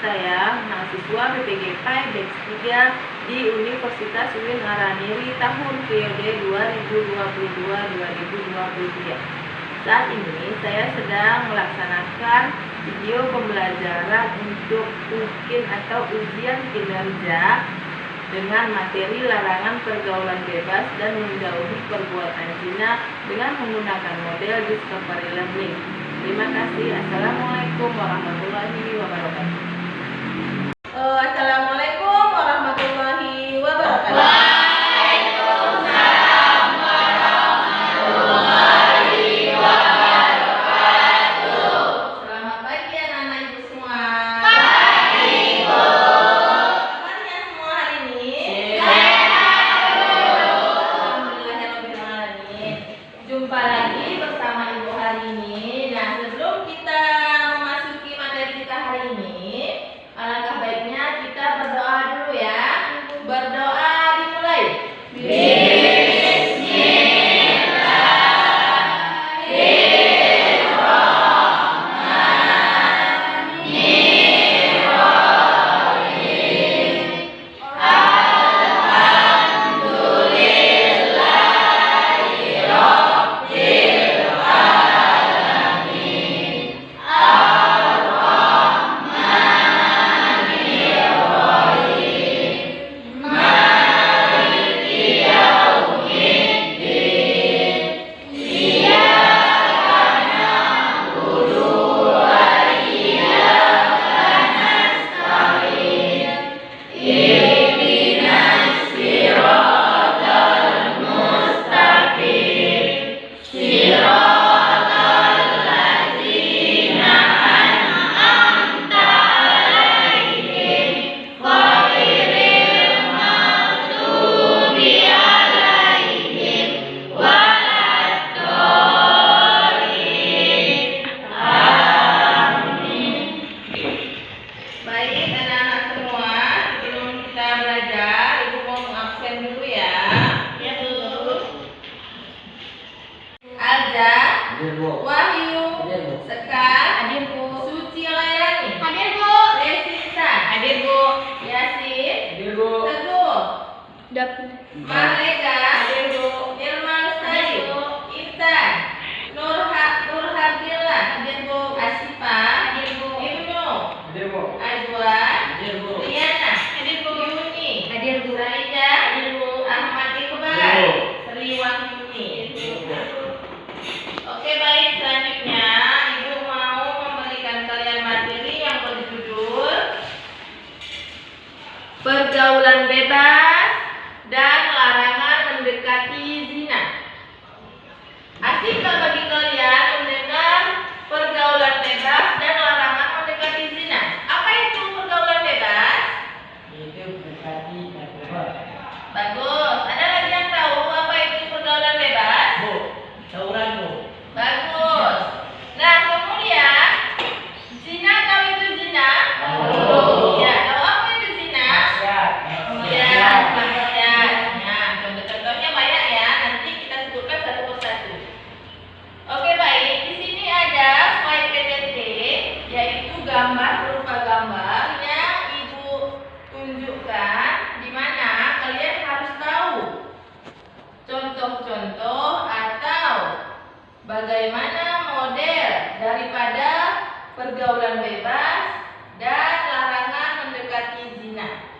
saya, mahasiswa BPGP Batch 3 di Universitas UIN Maraniri tahun periode 2022-2023. Saat ini saya sedang melaksanakan video pembelajaran untuk UKIN atau ujian kinerja dengan materi larangan pergaulan bebas dan menjauhi perbuatan zina dengan menggunakan model discovery learning. Terima kasih. Assalamualaikum warahmatullahi wabarakatuh. Assalamualaikum warahmatullahi wabarakatuh. Waalaikumsalam warahmatullahi wabarakatuh. Selamat pagi anak-anak ibu semua. Pagi, Bu. Kabarnya semua hari ini? Alhamdulillahirrahmanirrahim. Jumpa lagi bersama ibu hari ini. Nah, sebelum kita memasuki materi kita hari ini, alangkah baiknya kita berdoa dulu ya. Berdoa dimulai. Baik anak-anak semua, sebelum kita belajar, ibu mau mengabsen dulu ya. Ya, Bu. Alza, Hadir, Bu. Wahyu, Hadir, Bu. Sekar, Hadir, Bu. Suci Lairani, Hadir, Bu. Resita, Hadir, Bu. Yasin, Hadir, Bu. Teguh, Dapur. Marleka, Hadir, Bu. Irma Lestari, Hadir, Bu. Intan, Nurhardillah, Hadir, Bu. Asifa, Hadir, Bu. Ibnu, Hadir, Bu. Azwan, Hadir, Bu. Riana, Hadir, Bu. Yuni, Hadir, Bu. Saida, Hadir, Bu. Ahmad Iqbal, Hadir, Bu. Sri Wahyuni. Oke, baik, selanjutnya Ibu mau memberikan kalian materi yang berjudul Pergaulan Bebas dan Larangan Mendekati Zina. Asyik bagi kalian mendengar pergaulan bebas dan larangan mendekati zina? Apa itu pergaulan bebas? Itu mendekati narkoba. Bagus. Ada lagi yang tahu apa itu pergaulan bebas? Bu, tawuran, Bu. Bagus. Nah, kemudian zina, tahu itu zina? Tahu. Ya, tahu apa itu zina? Maksiat. Ya, maksiat. Nah, contoh-contohnya banyak ya. Nanti kita sebutkan satu persatu. Oke, baik. Di sini ada slide PPT, yaitu gambar berupa gambar yang Ibu tunjukkan, di mana kalian harus tahu contoh-contoh atau bagaimana model daripada pergaulan bebas dan larangan mendekati zina.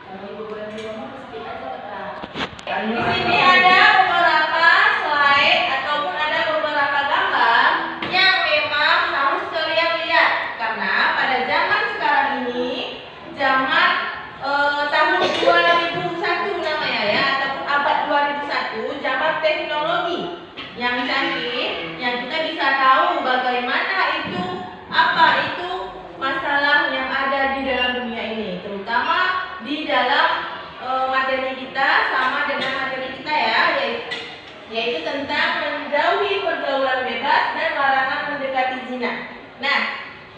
Kalau Ibu berani ngomong, skip aja Kak. Di sini ada beberapa slide ataupun ada beberapa gambar yang memang harus kalian lihat, karena pada zaman sekarang ini, zaman tahun 2001 namanya ya, ataupun abad 2001, zaman teknologi yang canggih, yang kita bisa tahu bagaimana itu, apa itu masalah yang ada di dalam dunia ini, terutama di dalam materi kita sama dengan materi kita ya, yaitu tentang menjauhi pergaulan bebas dan larangan mendekati zina. Nah,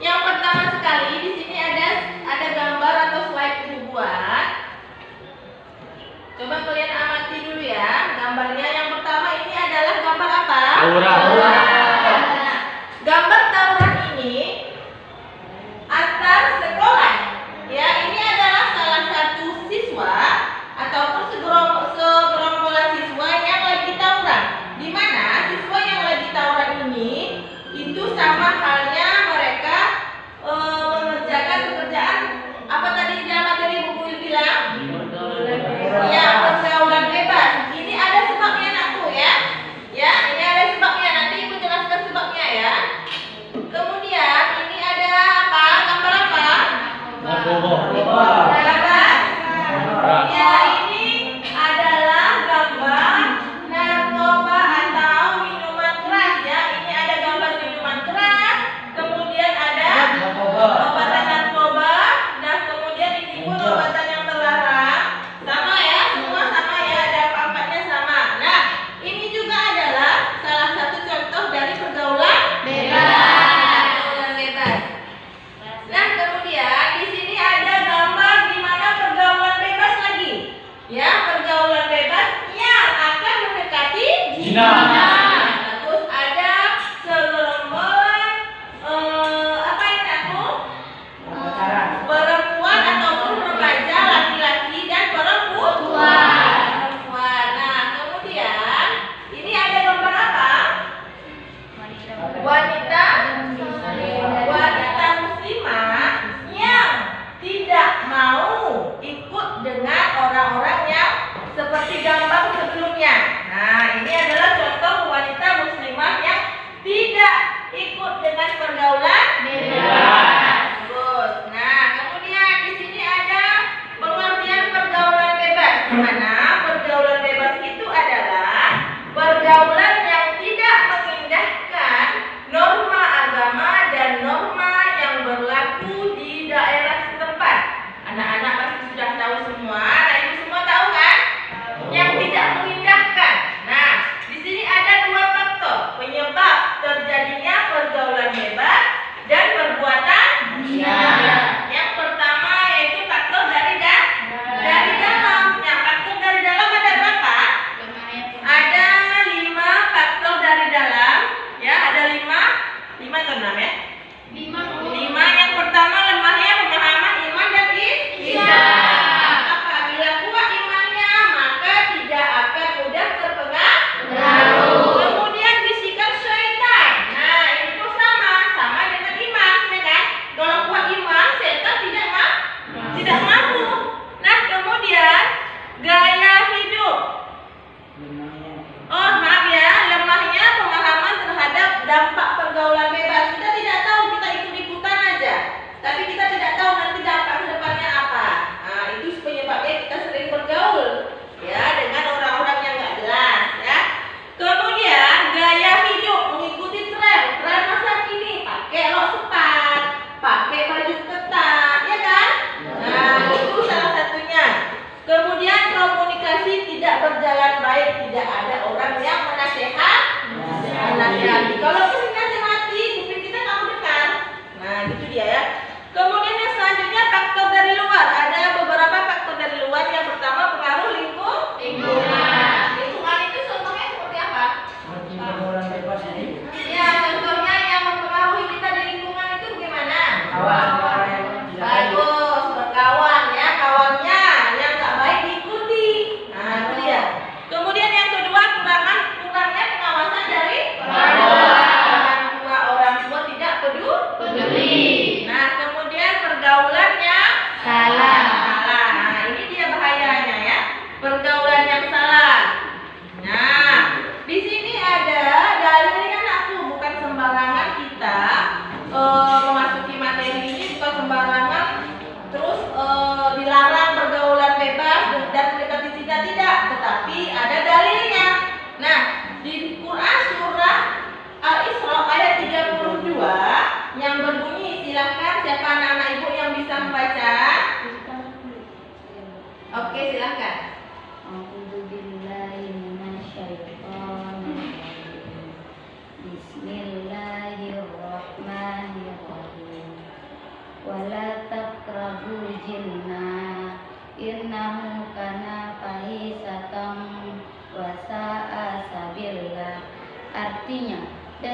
yang pertama sekali di sini ada gambar atau slide Ibu buat. Tawuran. Nah, gambar tawuran ini antar sekolah. Ya, ini adalah salah satu siswa ataupun segerombolan siswa yang lagi tawuran. Di mana siswa yang lagi tawuran ini itu sama halnya mereka mengerjakan pekerjaan apa tadi dalam materi buku bilang? Ya, pergaulan bebas. Ini ada sebabnya nakku ya. Ya, ini ada sebabnya. Nanti Ibu jelaskan sebabnya ya. Kemudian ini ada apa? Gambar apa? Narkoba. Gambar? Ya, ini adalah gambar narkoba atau minuman keras ya. Ini ada gambar minuman keras. Kemudian ada obatan narkoba. Dan kemudian ini pun obatan yang terlarang. Sama ya, semua sama ya. Ada empat-empatnya sama. Nah, ini juga adalah salah satu contoh dari pergaulan pergaulan bebas. Nah, kemudian di sini ada gambar di mana pergaulan bebas lagi. Ya, pergaulan bebas yang akan mendekati Zina. Nah, terus ada segerombolan apa ini aku? Perempuan ataupun remaja laki-laki dan perempuan. Nah, kemudian ini ada gambar apa? Wanita muslimah yang tidak mau ikut dengan orang-orang yang seperti gambar sebelumnya. Nah, ini adalah contoh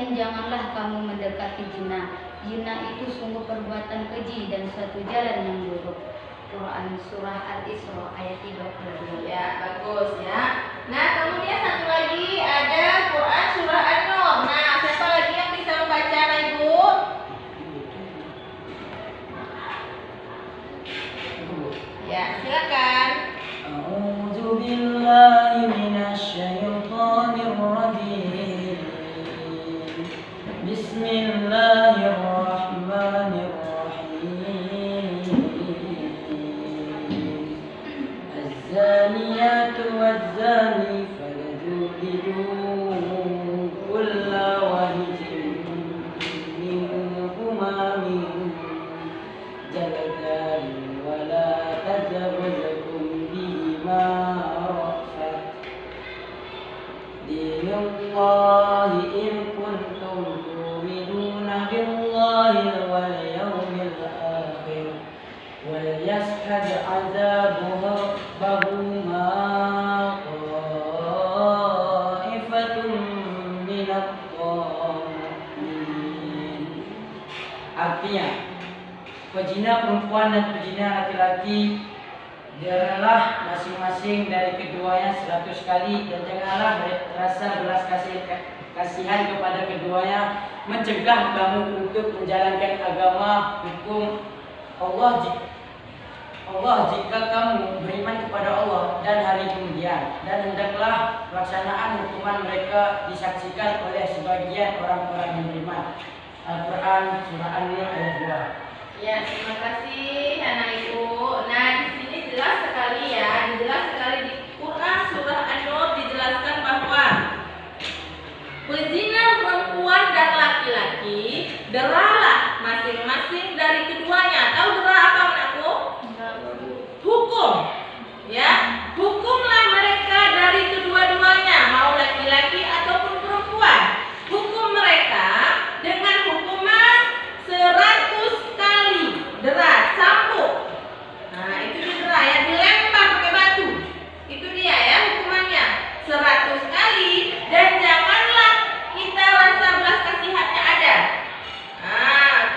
dan janganlah kamu mendekati zina. Zina itu sungguh perbuatan keji dan suatu jalan yang buruk. Quran Surah Al-Isra ayat 32. Ya, bagus ya. Nah, kemudian satu lagi ada Quran Surah An-Nur. Nah, siapa lagi yang bisa membaca, Anak Ibu? Ya, silakan. أعوذ بالله من الشيطان الرجيم بسم الله الرحمن الرحيم الزانيات والزاني فجلدوا كل واحد منهما جلدا ولا تجاوزكم بهما رأفة دين الله إن كنتم تؤمنون بالله واليوم الآخر وليشهد عذابهما طائفة من الطاغين. Artinya, pezina perempuan dan pezina laki-laki janganlah masing-masing dari keduanya 100 kali, dan janganlah rasa belas kasihan kepada keduanya, mencegah kamu untuk menjalankan agama hukum Allah jika kamu beriman kepada Allah dan hari kemudian, dan hendaklah pelaksanaan hukuman mereka disaksikan oleh sebagian orang-orang yang beriman. Al-Quran Surah An-Nur ayat 2. Ya, terima kasih Anak Ibu. Nah, di sini jelas sekali ya, jelas sekali di Quran Surah An-Nur dijelaskan bahwa berzina perempuan dan laki-laki deralah masing-masing dari keduanya. Tahu dera apa, Anakku? Hukum. Ya, hukumlah mereka dari kedua-duanya, mau laki-laki ataupun perempuan. Hukum mereka dengan hukuman 100 kali dera, cambuk. Nah, itu dera ya, dilempar pakai batu. Itu dia ya hukumannya, 100 kali, dan janganlah kita rasa belas kasihannya ada. Nah,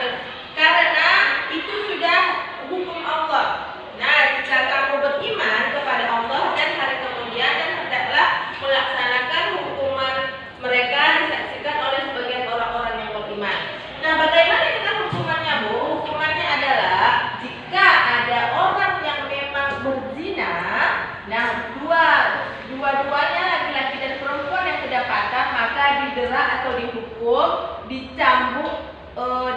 karena itu sudah hukum Allah. Nah, jika kamu beriman kepada Allah dan hari kemudian, dan hendaklah melaksanakan hukuman mereka disaksikan oleh sebagian orang-orang yang beriman. Nah, bagaimana dengan hukumannya, Bu? Hukumannya adalah jika ada orang yang memang berzina, nah dua-duanya laki-laki dan perempuan yang kedapatan, maka didera atau dihukum, dicambuk,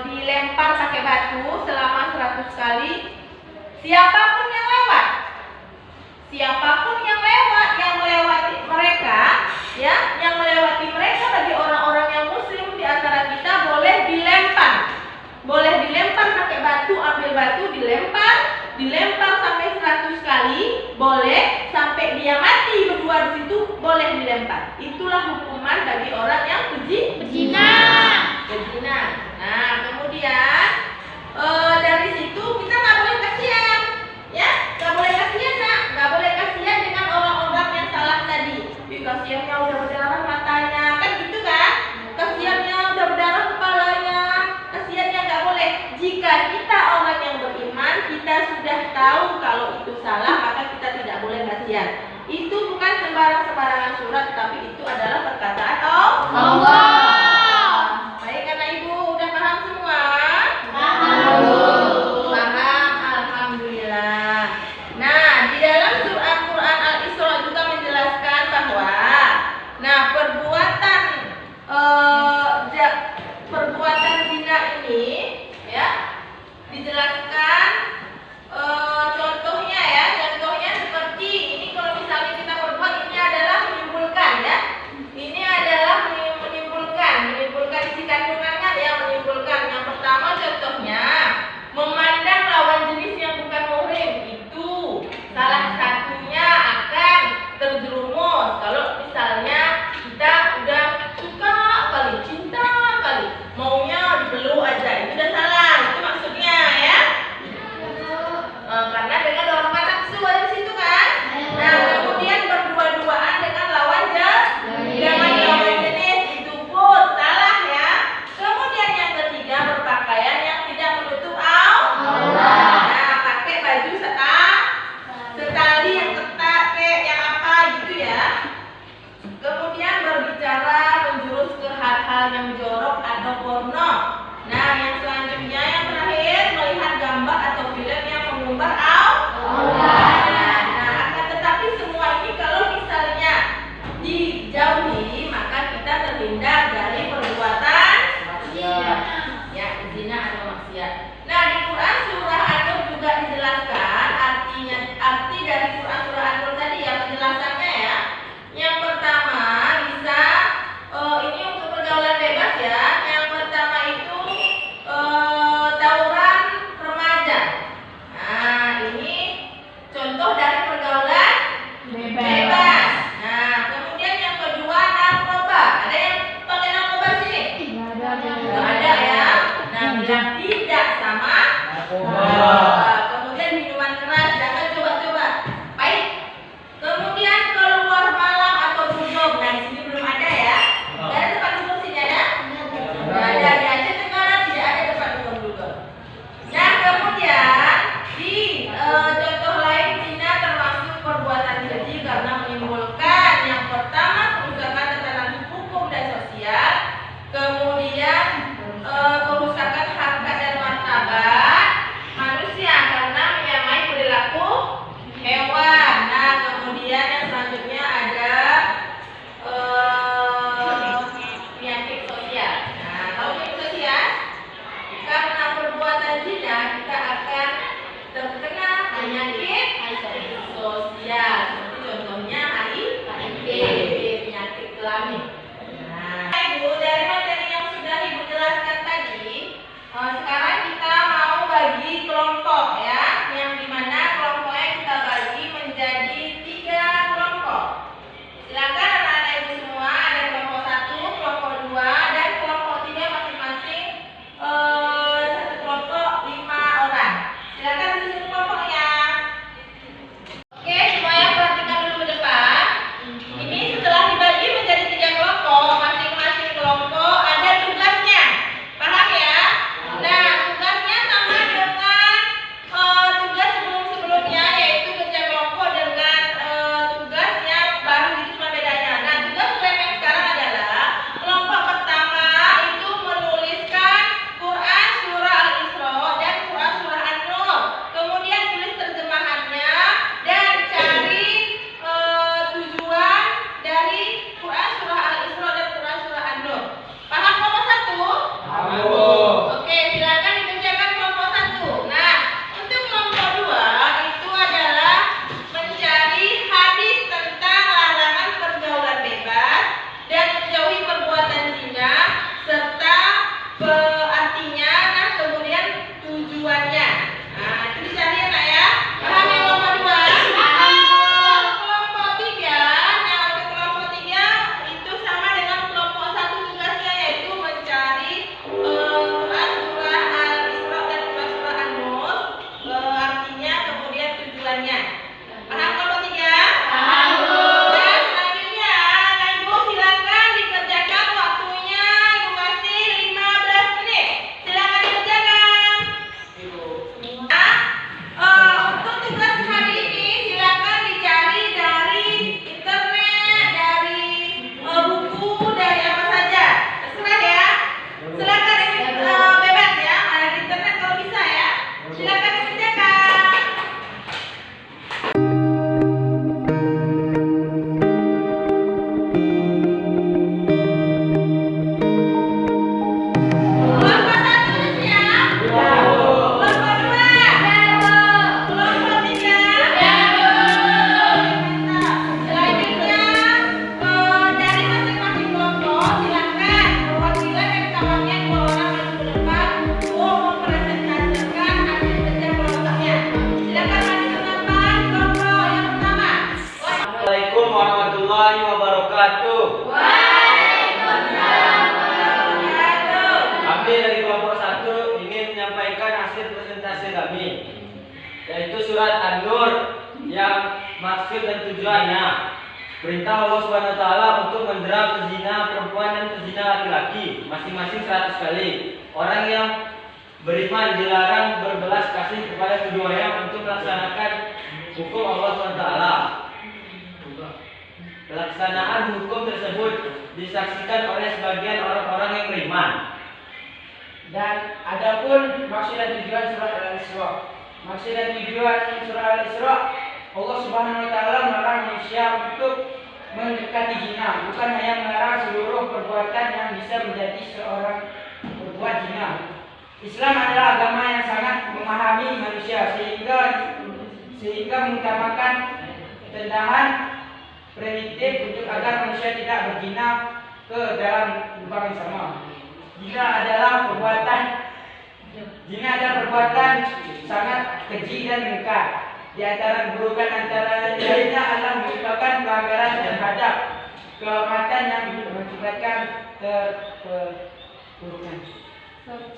dilempar pakai batu selama 100 kali. Siapapun yang lewat, yang melewati mereka, ya, yang melewati mereka bagi orang-orang yang muslim di antara kita boleh dilempar pakai batu, ambil batu dilempar sampai 100 kali, boleh sampai dia mati berdua di situ, boleh dilempar. Itulah hukuman bagi orang yang berzina. Nah, kemudian dari situ kita nggak boleh kasihan, ya, nggak boleh kasihan, nak, nggak boleh kasihan dengan orang-orang yang salah tadi. Kasihannya udah berdarah matanya, kan gitu kan? Kasihannya udah berdarah kepalanya, kasihannya nggak boleh. Jika kita orang yang beriman, kita sudah tahu kalau itu salah, maka kita tidak boleh kasihan. Itu bukan sembarangan surat, tapi itu adalah perkataan Allah. Baik, anak ibu udah paham semua? Paham, alhamdulillah. Nah, di dalam surah Quran Al-Isra juga menjelaskan bahwa, nah, perbuatan zina ini, ya, dijelaskan contohnya seperti ini. Kalau misalnya kita berbuat, ini adalah menimbulkan hal yang jorok atau porno. Nah, yang selanjutnya yang terakhir melihat gambar atau film yang mengumbar aurat. Nah, akan tetapi semua ini kalau misalnya dijauhi maka kita terhindar dari perbuatan ya zina atau maksiat. Nah, di Quran surah An-Nur juga dijelaskan arti dari Quran surah An-Nur tadi ya, penjelasannya ya. Yang pertama bisa ini untuk pergaulan bebas ya. Yang pertama itu tawuran remaja. Nah, ini contoh dari pergaulan bebas. Nah, kemudian yang kedua narkoba. Ada yang pakai narkoba sini? Nggak ada ya. Nah, bilang tidak sama narkoba. Kemudian minuman keras, jangan coba-coba. Baik. Kemudian keluar malam atau duduk. Nah, di sini belum ada ya. Nggak ada tempat duduk sini ada? Nggak ada. Di Aceh Tenggara tidak ada tempat duduk. Nah, kemudian di contoh lain zina termasuk perbuatan keji karena menimbulkan yang pertama kerusakan tatanan hukum dan sosial, kemudian kerusakan harkat dan martabat manusia karena menyamai perilaku hewan. Nah, kemudian yang selanjutnya ada penyakit sosial. Nah, kalau penyakit sosial karena perbuatan zina kita akan terkena penyakit sosial. Seperti contohnya HIV, penyakit kelamin. Nah, Ibu, dari materi yang sudah Ibu jelaskan tadi, sekarang kita mau bagi kelompok ya, yang dimana kelompoknya kita bagi menjadi 3 kelompok. Silakan anak-anak Ibu semua, ada kelompok 1, kelompok 2, dan kelompok 3 masing-masing satu kelompok 5 orang. Silakan disusun kelompoknya. Oke, semuanya perhatikan dulu ke depan. Ini setelah dibagi menjadi 3 kelompok, masing-masing kelompok ada tugasnya. Paham ya? Nah, tugasnya sama dengan tugas sebelum-sebelumnya, yaitu kerja kelompok dengan tugas yang baru, itu cuma bedanya. Nah, tugas UM yang sekarang adalah kelompok pertama itu menuliskan Quran surah Al-Isra dan Quran surah An-Nur. Kemudian tulis terjemahannya dan cari tujuan dari Quran surah Al-Isra dan Quran surah An-Nur. Paham kelompok 1? Oke, silakan dikerjakan kelompok 1. Nah, untuk kelompok 2 itu adalah mencari hadis tentang larangan pergaulan bebas dan menjauhi perbuatan zina serta artinya, nah kemudian tujuannya. Nah, itu dicari ya Nak ya. Paham yang kelompok 2? Kelompok 3, nah untuk kelompok 3 itu sama dengan kelompok 1 tugasnya, yaitu mencari Quran surah Al-Isra dan Quran surah An-Nur, artinya kemudian tujuannya. Paham kelompok 3? Dan selanjutnya, nah Ibu silakan dikerjakan, waktunya Ibu kasih 15 menit. Silakan dikerjakan. Nah, untuk tugas hari ini silakan dicari dari internet, dari buku, dari apa saja. Terserah ya. Silakan bebas ya. Ada di internet kalau bisa ya. Silakan dikerjakan. Kelompok 1 siap? Kelompok 2? Kelompok 3? Selanjutnya dari masing-masing kelompok silakan perwakilan dan kawannya 2 orang maju ke depan untuk mempresentasikan hasil kerja kelompoknya. Silakan maju ke depan kelompok yang pertama. Assalamualaikum warahmatullahi wabarakatuh. Waalaikumsalam warahmatullahi wabarakatuh. Kami dari kelompok 1 ingin menyampaikan hasil presentasi kami, yaitu surat An-Nur yang maksud dan tujuannya perintah Allah Subhanahu wa taala untuk mendera pezina perempuan dan pezina laki-laki masing-masing 100 kali. Orang yang beriman dilarang berbelas kasih kepada keduanya untuk melaksanakan hukum Allah Subhanahu wa taala. pelaksanaan hukum tersebut disaksikan oleh sebagian orang-orang yang beriman. Dan adapun maksud dan tujuan surat Al-Isra. Maksud dan tujuan surah Al-Isra, Allah Subhanahu wa taala melarang manusia untuk mendekati zina, bukan hanya melarang seluruh perbuatan yang bisa menjadi seorang berbuat zina. Islam adalah agama yang sangat memahami manusia sehingga mengutamakan tendahan preventif untuk agar manusia tidak berzina ke dalam lubang yang sama. Zina adalah perbuatan sangat keji dan mungkar. Di antara keburukan antara lainnya adalah menyebabkan pelanggaran terhadap kehormatan yang mengakibatkan keburukan.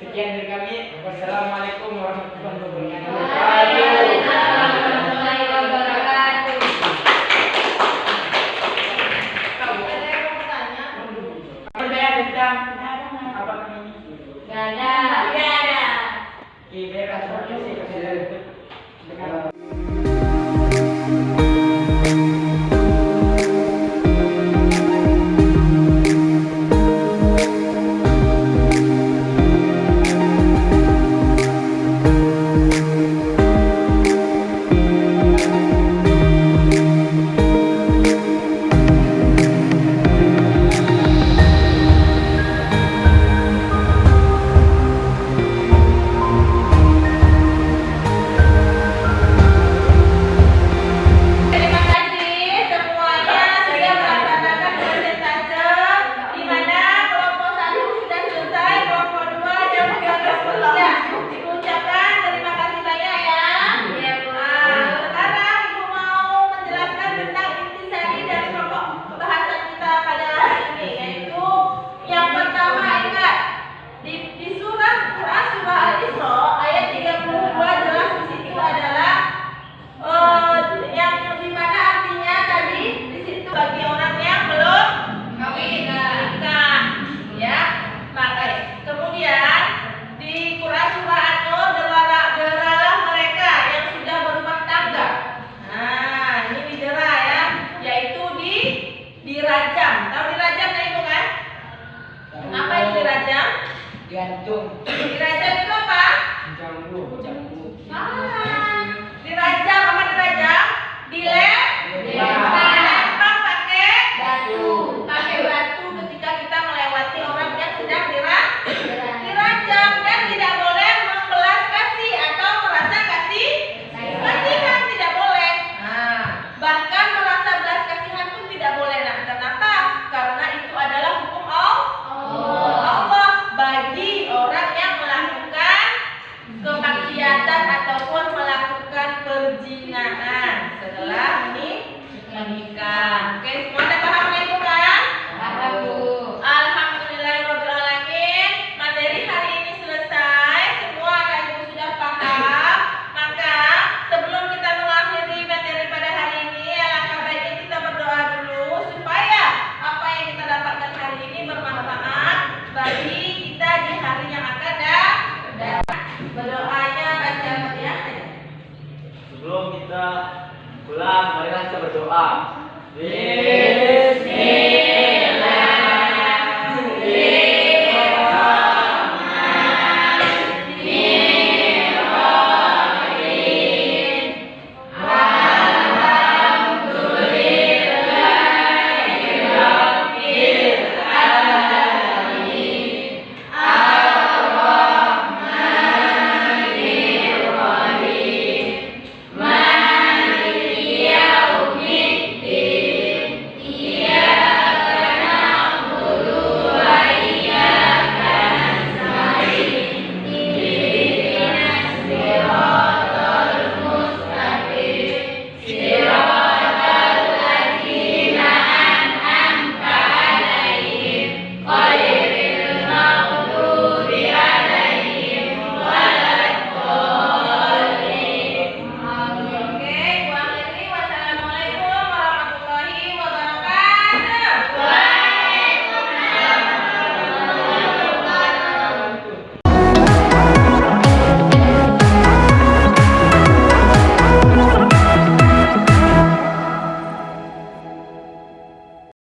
Sekian dari kami. Wassalamualaikum warahmatullahi wabarakatuh. Waalaikumsalam warahmatullahi wabarakatuh. Ada yang mau bertanya? Pertanyaan tentang apa namanya? Gak ada. Tidak ada. Kita kasih dengan Terima kasih semuanya sudah melaksanakan persentase di mana kelompok 1 sudah selesai, kelompok 2 jam 13 sudah. Diucapkan terima kasih banyak ya. Sekarang Ibu mau menjelaskan tentang intisari dan pokok bahasan kita pada hari ini, yaitu yang pertama ingat di surah Quran surah Al-Isra ayat 32 jelas di situ adalah yang dimana artinya tadi di situ bagi orang yang belum kawin nikah, ya. Maka kemudian di Quran surah An-Nur deralah mereka yang sudah berumah tangga. Nah, ini didera ya, yaitu dirajam. Tahu dirajam kan Ibu kan? Apa itu dirajam? gantung Dirajam itu apa? jambu.